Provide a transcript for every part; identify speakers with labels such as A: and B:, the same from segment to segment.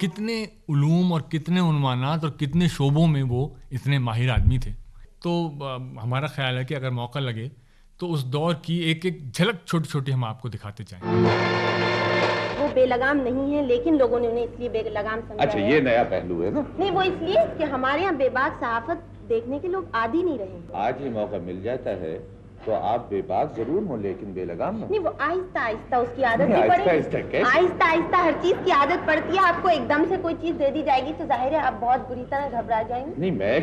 A: کتنے علوم اور کتنے عنوانات اور کتنے شعبوں میں وہ اتنے ماہر آدمی تھے. تو ہمارا خیال ہے کہ اگر موقع لگے تو اس دور کی ایک ایک جھلک چھوٹی چھوٹی ہم آپ کو دکھاتے چاہیں.
B: وہ بے لگام نہیں ہے لیکن لوگوں نے انہیں اس لیے بے لگام سمجھا.
C: اچھا یہ نیا پہلو ہے نا.
B: نہیں وہ اس لیے کہ ہمارے یہاں بے باک صحافت دیکھنے کے لوگ عادی نہیں رہے.
C: آج ہی موقع مل جاتا ہے تو آپ بے باک ضرور ہوں لیکن بے لگام
B: نہیں. وہ آہستہ آہستہ اس کی عادت بھی پڑے. آہستہ آہستہ ہر چیز کی عادت پڑتی ہے. آپ کو ایک دم سے کوئی چیز دے دی جائے گی تو ظاہر ہے آپ بہت بری طرح گھبرا جائیں گے.
C: نہیں میں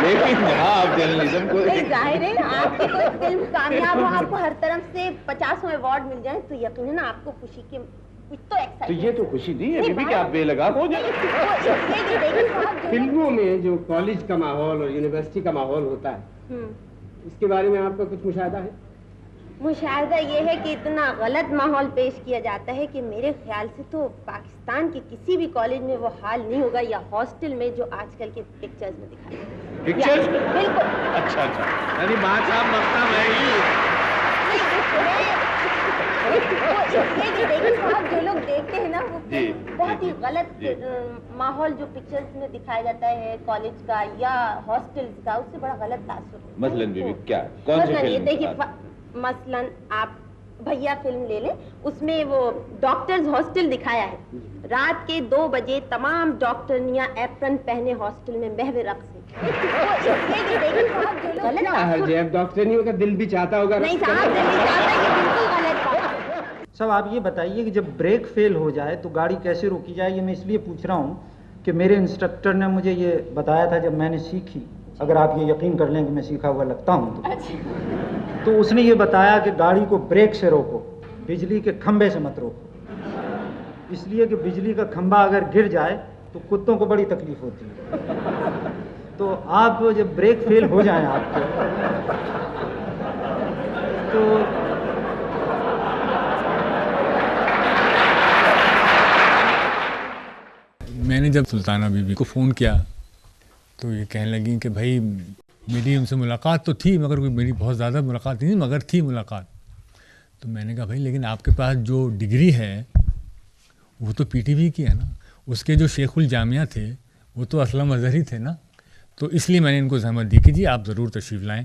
C: لیکن آپ جرنلزم کو
B: ظاہر ہے آپ کی کوئی فلم کامیاب ہو, آپ کو ہر طرف سے 50 ایوارڈ مل جائیں تو یقیناً آپ کو خوشی کے
C: تو یہ تو خوشی نہیں ہے ابھی کہ آپ بے لگام ہو جائیں.
D: فلموں میں جو کالج کا ماحول اور یونیورسٹی کا ماحول ہوتا ہے اس کے بارے میں آپ کا کچھ مشاہدہ ہے؟
B: مشاہدہ یہ ہے کہ اتنا غلط ماحول پیش کیا جاتا ہے کہ میرے خیال سے تو پاکستان کے کسی بھی کالج میں وہ حال نہیں ہوگا یا ہاسٹل میں جو آج کل کے پکچرز میں دکھائی جاتا ہے.
C: پکچرز
B: بالکل.
C: اچھا یعنی بات صاحب مقتا میں
B: جو لوگ دیکھتے ہیں نا وہ بہت ہی غلط ماحول جو پکچرز میں دکھایا جاتا ہے کالج کا یا ہاسٹلز کا, اس سے بڑا غلط تاثر ہے.
C: مثلاً کیا کون سی فلم؟
B: دیکھیے مثلاً آپ بھیا فلم لے لیں, اس میں وہ ڈاکٹرز ہاسٹل دکھایا ہے. رات کے 2 بجے تمام ڈاکٹرنیاں ایپرن پہنے ہاسٹل میں محو رقص ہیں.
D: ڈاکٹرنیوں کا دل بھی چاہتا ہوگا.
B: نہیں صاحب دل بھی چاہتا ہے کہ بالکل غلط بات.
E: صاحب آپ یہ بتائیے کہ جب بریک فیل ہو جائے تو گاڑی کیسے روکی جائے؟ یہ میں اس لیے پوچھ رہا ہوں کہ میرے انسٹرکٹر نے مجھے یہ بتایا تھا جب میں نے سیکھی, اگر آپ یہ یقین کر لیں کہ میں سیکھا ہوا لگتا ہوں تو اس نے یہ بتایا کہ گاڑی کو بریک سے روکو, بجلی کے کھمبے سے مت روکو, اس لیے کہ بجلی کا کھمبا اگر گر جائے تو کتوں کو بڑی تکلیف ہوتی ہے. تو آپ جب بریک فیل ہو جائیں آپ کے تو
A: میں نے جب سلطانہ بی بی کو فون کیا تو یہ کہنے لگیں کہ بھائی میری ان سے ملاقات تو تھی مگر کوئی میری بہت زیادہ ملاقات نہیں مگر تھی ملاقات. تو میں نے کہا بھائی لیکن آپ کے پاس جو ڈگری ہے وہ تو پی ٹی وی کی ہے نا, اس کے جو شیخ الجامعہ تھے وہ تو اسلم اظہر ہی تھے نا. تو اس لیے میں نے ان کو زحمت دی کہ جی آپ ضرور تشریف لائیں.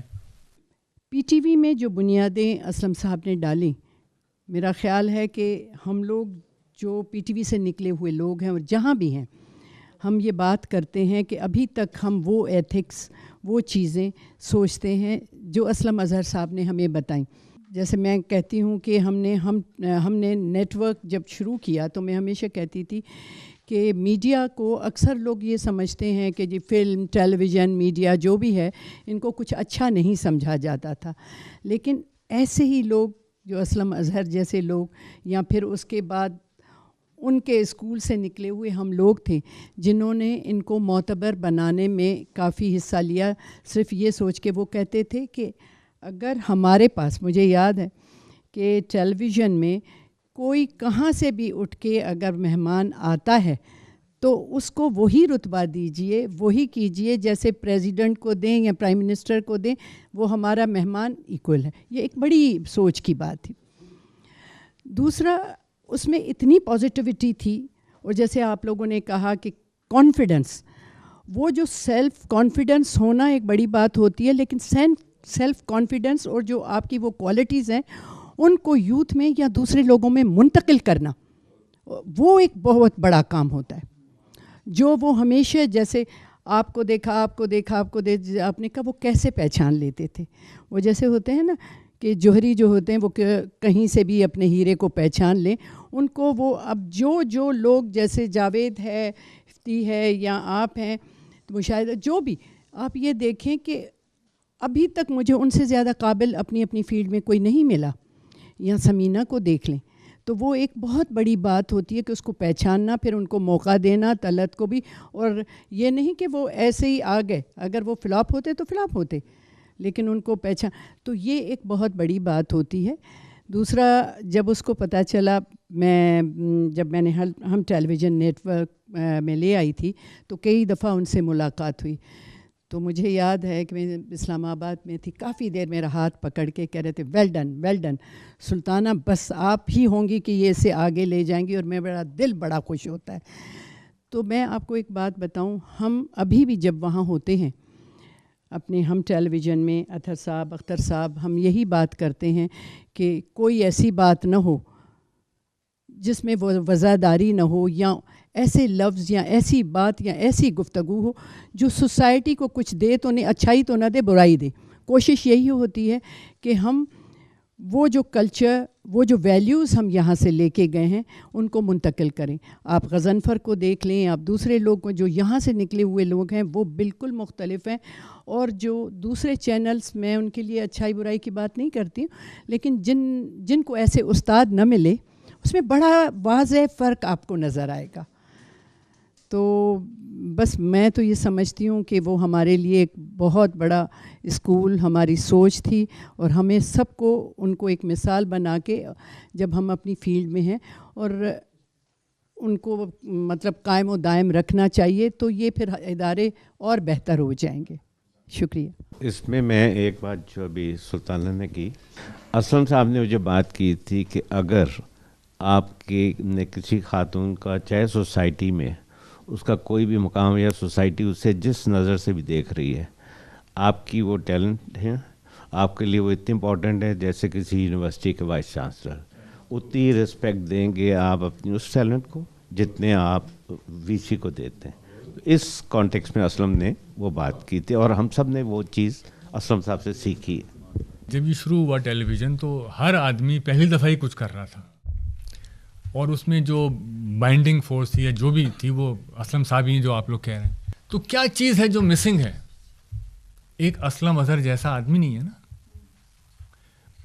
F: پی ٹی وی میں جو بنیادیں اسلم صاحب نے ڈالیں, میرا خیال ہے کہ ہم لوگ جو پی ٹی وی سے نکلے ہوئے لوگ ہیں اور جہاں بھی ہیں, ہم یہ بات کرتے ہیں کہ ابھی تک ہم وہ ایتھکس, وہ چیزیں سوچتے ہیں جو اسلم اظہر صاحب نے ہمیں بتائیں. جیسے میں کہتی ہوں کہ ہم نے نیٹ ورک جب شروع کیا تو میں ہمیشہ کہتی تھی کہ میڈیا کو اکثر لوگ یہ سمجھتے ہیں کہ جی فلم, ٹیلی ویژن, میڈیا جو بھی ہے ان کو کچھ اچھا نہیں سمجھا جاتا تھا. لیکن ایسے ہی لوگ جو اسلم اظہر جیسے لوگ یا پھر اس کے بعد ان کے اسکول سے نکلے ہوئے ہم لوگ تھے جنہوں نے ان کو معتبر بنانے میں کافی حصہ لیا. صرف یہ سوچ کے وہ کہتے تھے کہ اگر ہمارے پاس, مجھے یاد ہے کہ ٹیلی ویژن میں کوئی کہاں سے بھی اٹھ کے اگر مہمان آتا ہے تو اس کو وہی رتبہ دیجئے, وہی کیجئے جیسے پریزیڈنٹ کو دیں یا پرائم منسٹر کو دیں, وہ ہمارا مہمان ایکول ہے. یہ ایک بڑی سوچ کی بات تھی. دوسرا, اس میں اتنی پازیٹیوٹی تھی, اور جیسے آپ لوگوں نے کہا کہ کانفیڈنس, وہ جو سیلف کانفیڈنس ہونا ایک بڑی بات ہوتی ہے, لیکن سیلف کانفیڈنس اور جو آپ کی وہ کوالٹیز ہیں ان کو یوتھ میں یا دوسرے لوگوں میں منتقل کرنا, وہ ایک بہت بڑا کام ہوتا ہے. جو وہ ہمیشہ جیسے آپ کو دیکھا آپ نے کہا وہ کیسے پہچان لیتے تھے, وہ جیسے ہوتے ہیں نا کہ جوہری جو ہوتے ہیں وہ کہیں سے بھی اپنے ہیرے کو پہچان لیں, ان کو وہ اب جو لوگ جیسے جاوید ہے, افتی ہے یا آپ ہیں, تو مشاہدہ جو بھی آپ یہ دیکھیں کہ ابھی تک مجھے ان سے زیادہ قابل اپنی فیلڈ میں کوئی نہیں ملا. یا سمینہ کو دیکھ لیں تو وہ ایک بہت بڑی بات ہوتی ہے کہ اس کو پہچاننا, پھر ان کو موقع دینا, طلعت کو بھی, اور یہ نہیں کہ وہ ایسے ہی آ گئے, اگر وہ فلاپ ہوتے تو فلاپ ہوتے, لیکن ان کو پہچان, تو یہ ایک بہت بڑی بات ہوتی ہے. دوسرا, جب اس کو پتہ چلا, جب میں نے ہم ٹیلی ویژن نیٹ ورک میں لے آئی تھی تو کئی دفعہ ان سے ملاقات ہوئی, تو مجھے یاد ہے کہ میں اسلام آباد میں تھی, کافی دیر میرا ہاتھ پکڑ کے کہہ رہے تھے ویل ڈن سلطانہ, بس آپ ہی ہوں گی کہ یہ اسے آگے لے جائیں گی, اور میں دل بڑا خوش ہوتا ہے. تو میں آپ کو ایک بات بتاؤں, ہم ابھی بھی جب وہاں ہوتے ہیں اپنے ہم ٹیلی ویژن میں, اطہر صاحب, اختر صاحب, ہم یہی بات کرتے ہیں کہ کوئی ایسی بات نہ ہو جس میں وہ وزاداری نہ ہو, یا ایسے لفظ یا ایسی بات یا ایسی گفتگو ہو جو سوسائٹی کو کچھ دے تو نہیں, اچھائی تو نہ دے, برائی دے. کوشش یہی ہوتی ہے کہ ہم وہ جو کلچر, وہ جو ویلیوز ہم یہاں سے لے کے گئے ہیں ان کو منتقل کریں. آپ غضنفر کو دیکھ لیں, آپ دوسرے لوگ کو جو یہاں سے نکلے ہوئے لوگ ہیں وہ بالکل مختلف ہیں, اور جو دوسرے چینلز, میں ان کے لیے اچھائی برائی کی بات نہیں کرتی ہوں, لیکن جن کو ایسے استاد نہ ملے اس میں بڑا واضح فرق آپ کو نظر آئے گا. تو بس میں تو یہ سمجھتی ہوں کہ وہ ہمارے لیے ایک بہت بڑا اسکول, ہماری سوچ تھی, اور ہمیں سب کو ان کو ایک مثال بنا کے جب ہم اپنی فیلڈ میں ہیں اور ان کو مطلب قائم و دائم رکھنا چاہیے, تو یہ پھر ادارے اور بہتر ہو جائیں گے. شکریہ.
G: اس میں ایک بات جو ابھی سلطانہ نے کی, اسلم صاحب نے جو بات کی تھی کہ اگر آپ کے نے کسی خاتون کا, چاہے سوسائٹی میں اس کا کوئی بھی مقام یا سوسائٹی اسے جس نظر سے بھی دیکھ رہی ہے, آپ کی وہ ٹیلنٹ ہے, آپ کے لیے وہ اتنی امپورٹنٹ ہے جیسے کسی یونیورسٹی کے وائس چانسلر, اتنی رسپیکٹ دیں گے آپ اپنی اس ٹیلنٹ کو جتنے آپ وی سی کو دیتے ہیں. اس کانٹیکس میں اسلم نے وہ بات کی تھی, اور ہم سب نے وہ چیز اسلم صاحب سے سیکھی.
A: جب یہ شروع ہوا ٹیلی ویژن تو ہر آدمی پہلی دفعہ ہی کچھ کر رہا تھا, اور اس میں جو بائنڈنگ فورس تھی یا جو بھی تھی وہ اسلم صاحب ہی جو آپ لوگ کہہ رہے ہیں. تو کیا چیز ہے جو مسنگ ہے؟ ایک اسلم اظہر جیسا آدمی نہیں ہے نا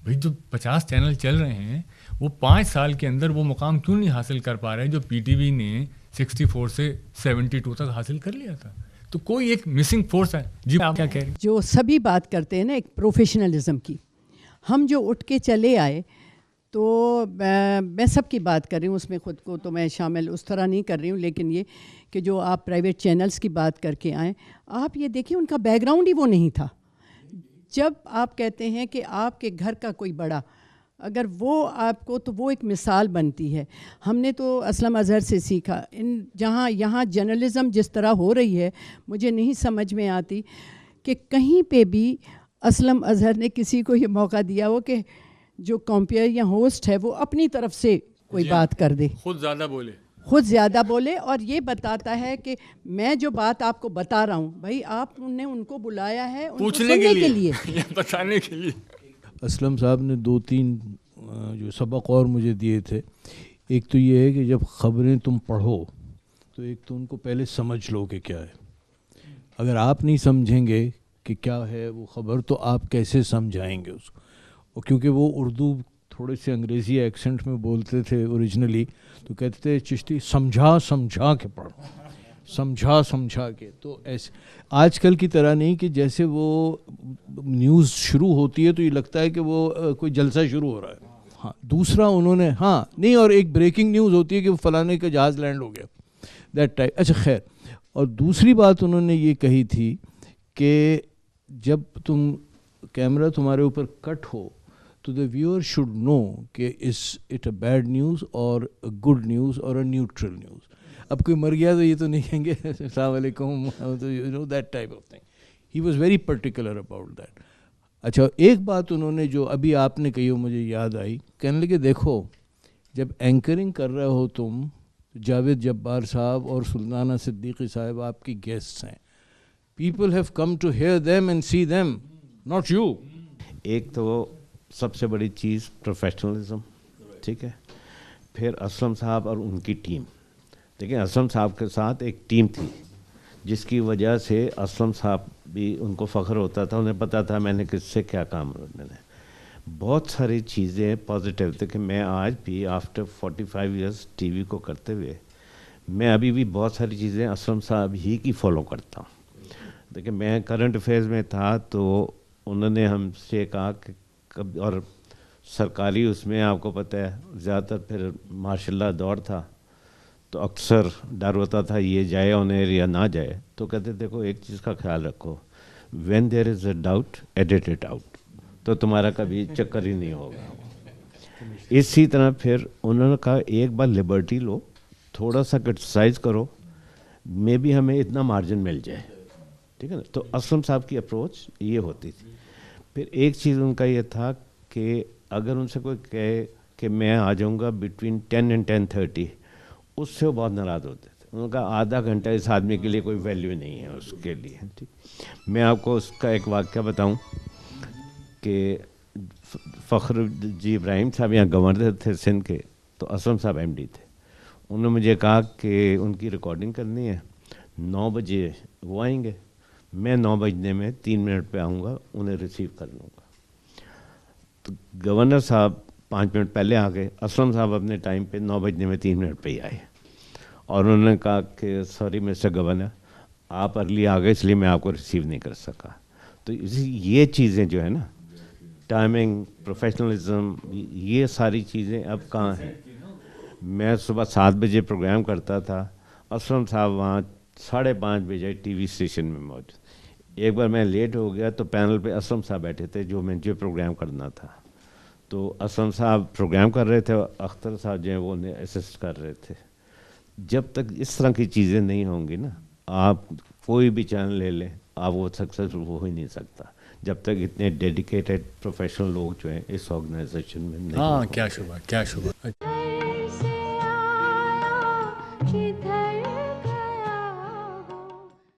A: بھائی. جو 50 چینل چل رہے ہیں وہ 5 سال کے اندر وہ مقام کیوں نہیں حاصل کر پا رہے جو پی ٹی وی نے 64 سے 72 تک حاصل کر لیا تھا؟ تو کوئی ایک مسنگ فورس ہے. جی آپ کیا کہہ رہے ہیں؟
F: جو سبھی بات کرتے ہیں نا ایک پروفیشنلزم کی, ہم جو اٹھ کے چلے آئے, تو میں سب کی بات کر رہی ہوں, اس میں خود کو تو میں شامل اس طرح نہیں کر رہی ہوں, لیکن یہ کہ جو آپ پرائیویٹ چینلز کی بات کر کے آئیں, آپ یہ دیکھیں ان کا بیک گراؤنڈ ہی وہ نہیں تھا. جب آپ کہتے ہیں کہ آپ کے گھر کا کوئی بڑا اگر وہ آپ کو, تو وہ ایک مثال بنتی ہے. ہم نے تو اسلم اظہر سے سیکھا. جہاں یہاں جرنلزم جس طرح ہو رہی ہے, مجھے نہیں سمجھ میں آتی کہ کہیں پہ بھی اسلم اظہر نے کسی کو یہ موقع دیا ہو کہ جو کمپیئر یا ہوسٹ ہے وہ اپنی طرف سے کوئی بات کر دے,
A: خود زیادہ بولے,
F: اور یہ بتاتا ہے کہ میں جو بات آپ کو بتا رہا ہوں بھائی آپ نے ان کو بلایا ہے
A: پوچھنے کے لیے بتانے کے لیے.
H: اسلم صاحب نے 2-3 جو سبق اور مجھے دیے تھے. ایک تو یہ ہے کہ جب خبریں تم پڑھو تو ایک تو ان کو پہلے سمجھ لو کہ کیا ہے. اگر آپ نہیں سمجھیں گے کہ کیا ہے وہ خبر تو آپ کیسے سمجھائیں گے اس کو. اور کیونکہ وہ اردو تھوڑے سے انگریزی ایکسنٹ میں بولتے تھے اوریجنلی, تو کہتے تھے چشتی سمجھا کے پڑھو, سمجھا کے. تو ایسے آج کل کی طرح نہیں کہ جیسے وہ نیوز شروع ہوتی ہے تو یہ لگتا ہے کہ وہ کوئی جلسہ شروع ہو رہا ہے. ہاں دوسرا انہوں نے نہیں, اور ایک بریکنگ نیوز ہوتی ہے کہ فلانے کا جہاز لینڈ ہو گیا, دیٹ ٹائپ. اچھا خیر. اور دوسری بات انہوں نے یہ کہی تھی کہ جب تم کیمرہ تمہارے اوپر کٹ ہو تو دا ویور شوڈ نو کہ is it a bad news اور اے گڈ نیوز اور اے نیوٹرل نیوز. اب کوئی مر گیا تو یہ تو نہیں کہیں گے السلام علیکم, you know that type of thing. He was very particular about that. اچھا ایک بات انہوں نے جو ابھی آپ نے کہی ہو مجھے یاد آئی, کہنے لگے دیکھو جب اینکرنگ کر رہے ہو تم, جاوید جبار صاحب اور سلطانہ صدیقی صاحب آپ کی گیسٹس ہیں. People have come to hear them and see them, not you.
G: ایک تو سب سے بڑی چیز پروفیشنلزم, ٹھیک ہے. پھر اسلم صاحب اور ان کی ٹیم. دیکھیں اسلم صاحب کے ساتھ ایک ٹیم تھی جس کی وجہ سے اسلم صاحب بھی ان کو فخر ہوتا تھا, انہیں پتہ تھا میں نے کس سے کیا کام کرنے ہے. بہت ساری چیزیں پازیٹیو تھے کہ میں آج بھی آفٹر 45 ایئرس ٹی وی کو کرتے ہوئے میں ابھی بھی بہت ساری چیزیں اسلم صاحب ہی کی فالو کرتا ہوں. دیکھیں میں کرنٹ افیئرز میں تھا تو انہوں نے ہم سے کہا کہ اور سرکاری اس میں آپ کو پتہ ہے زیادہ تر پھر ماشاء اللہ دور تھا تو اکثر ڈر ہوتا تھا یہ جائے انہیں یا نہ جائے. تو کہتے دیکھو ایک چیز کا خیال رکھو when there is a doubt, edit it out. تو تمہارا کبھی چکر ہی نہیں ہوگا. اسی طرح پھر انہوں نے کہا ایک بار لبرٹی لو, تھوڑا سا کرٹیسائز کرو, میں بھی ہمیں اتنا مارجن مل جائے, ٹھیک ہے نا. تو اسلم صاحب کی اپروچ یہ ہوتی تھی. پھر ایک چیز ان کا یہ تھا کہ اگر ان سے کوئی کہے کہ میں آ جاؤں گا بٹوین 10 and 10:30, اس سے وہ بہت ناراض ہوتے تھے. ان کا آدھا گھنٹہ اس آدمی کے لیے کوئی ویلیو نہیں ہے اس کے لیے. ٹھیک, میں آپ کو اس کا ایک واقعہ بتاؤں کہ فخر جی ابراہیم صاحب یہاں گورنر تھے سندھ کے, تو اسلم صاحب ایم ڈی تھے. انہوں نے مجھے کہا کہ ان کی ریکارڈنگ کرنی ہے, 9 بجے وہ آئیں گے, میں 9 بجنے میں 3 منٹ پہ آؤں گا, انہیں ریسیو کر لوں گا. تو گورنر صاحب 5 منٹ پہلے آ گئے, اسلم صاحب اپنے ٹائم پہ 9 بجنے میں 3 منٹ پہ ہی آئے, اور انہوں نے کہا کہ سوری مسٹر گورنر, آپ ارلی آ گئے اس لیے میں آپ کو ریسیو نہیں کر سکا. تو یہ چیزیں جو ہے نا, ٹائمنگ, پروفیشنلزم, یہ ساری چیزیں اب کہاں ہیں. میں صبح 7 بجے پروگرام کرتا تھا, اسلم صاحب وہاں 5:30 بجے ٹی وی اسٹیشن میں موجود. ایک بار میں لیٹ ہو گیا تو پینل پہ اسلم صاحب بیٹھے تھے جو پروگرام کرنا تھا. تو اسلم صاحب پروگرام کر رہے تھے, اختر صاحب جو ہیں وہ انہیں اسسٹ کر رہے تھے. جب تک اس طرح کی چیزیں نہیں ہوں گی نا, آپ کوئی بھی چینل لے لیں, آپ وہ سکسیسفل ہو ہی نہیں سکتا جب تک اتنے ڈیڈیکیٹڈ پروفیشنل لوگ جو ہیں اس آرگنائزیشن میں نہیں.
A: ہاں, کیا شبہ, کیا شبہ.